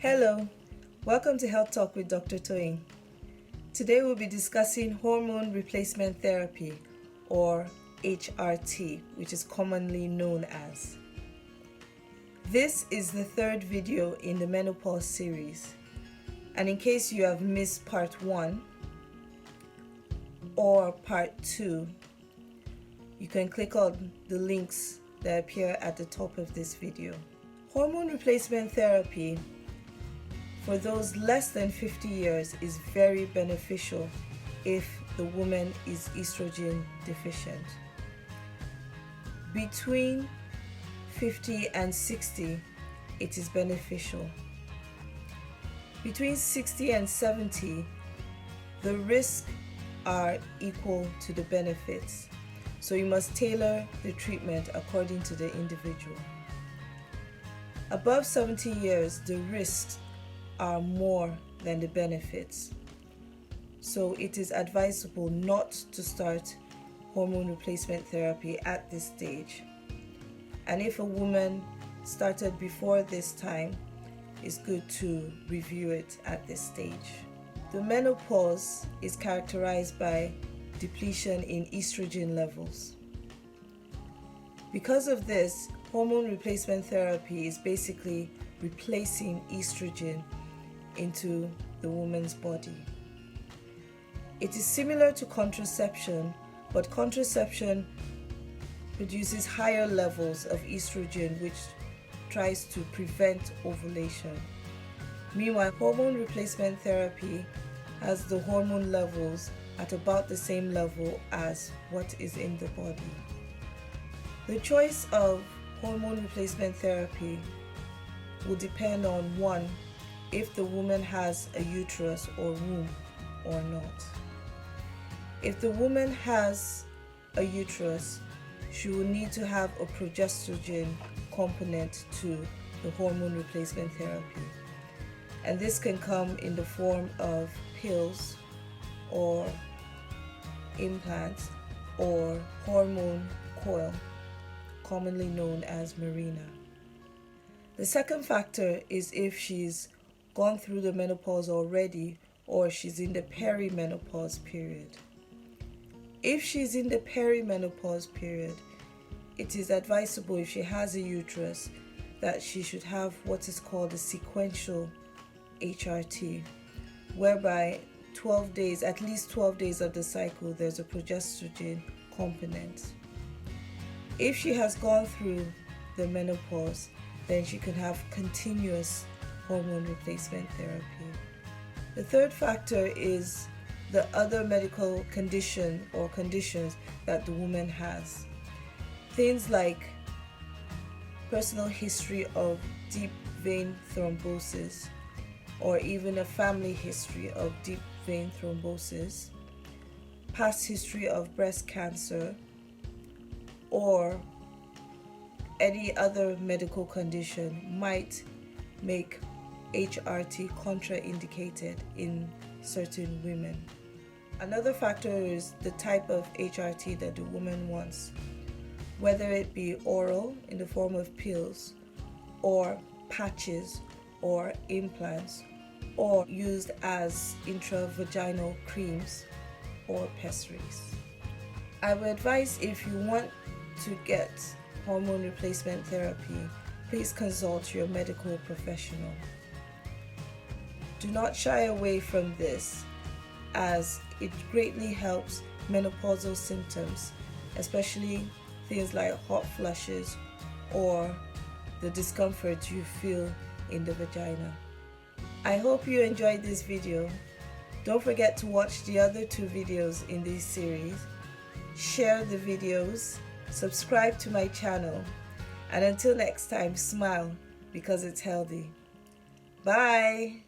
Hello, welcome to Health Talk with Dr. Toying. Today we'll be discussing hormone replacement therapy, or HRT, which is commonly known as. This is the third video in the menopause series, and in case you have missed part 1 or part 2, you can click on the links that appear at the top of this video. Hormone replacement therapy for those less than 50 years is very beneficial if the woman is estrogen deficient. Between 50 and 60, it is beneficial. Between 60 and 70, the risks are equal to the benefits, so you must tailor the treatment according to the individual. Above 70 years, the risks are more than the benefits, so it is advisable not to start hormone replacement therapy at this stage. And if a woman started before this time, it's good to review it at this stage. The menopause is characterized by depletion in estrogen levels. Because of this, hormone replacement therapy is basically replacing estrogen into the woman's body. It is similar to contraception, but contraception produces higher levels of estrogen, which tries to prevent ovulation. Meanwhile, hormone replacement therapy has the hormone levels at about the same level as what is in the body. The choice of hormone replacement therapy will depend on, one, if the woman has a uterus or womb or not. If the woman has a uterus, she will need to have a progesterone component to the hormone replacement therapy. And this can come in the form of pills or implants or hormone coil, commonly known as Mirena. The second factor is if she's gone through the menopause already or she's in the perimenopause period. If she's in the perimenopause period, it is advisable, if she has a uterus, that she should have what is called a sequential HRT, whereby 12 days, at least 12 days of the cycle, there's a progesterone component. If she has gone through the menopause, then she can have continuous hormone replacement therapy. The third factor is the other medical condition or conditions that the woman has. Things like personal history of deep vein thrombosis, or even a family history of deep vein thrombosis, past history of breast cancer, or any other medical condition might make HRT contraindicated in certain women. Another factor is the type of HRT that the woman wants, whether it be oral in the form of pills, or patches, or implants, or used as intravaginal creams or pessaries. I would advise, if you want to get hormone replacement therapy, please consult your medical professional. Do not shy away from this, as it greatly helps menopausal symptoms, especially things like hot flushes or the discomfort you feel in the vagina. I hope you enjoyed this video. Don't forget to watch the other 2 videos in this series. Share the videos, subscribe to my channel, and until next time, smile because it's healthy. Bye!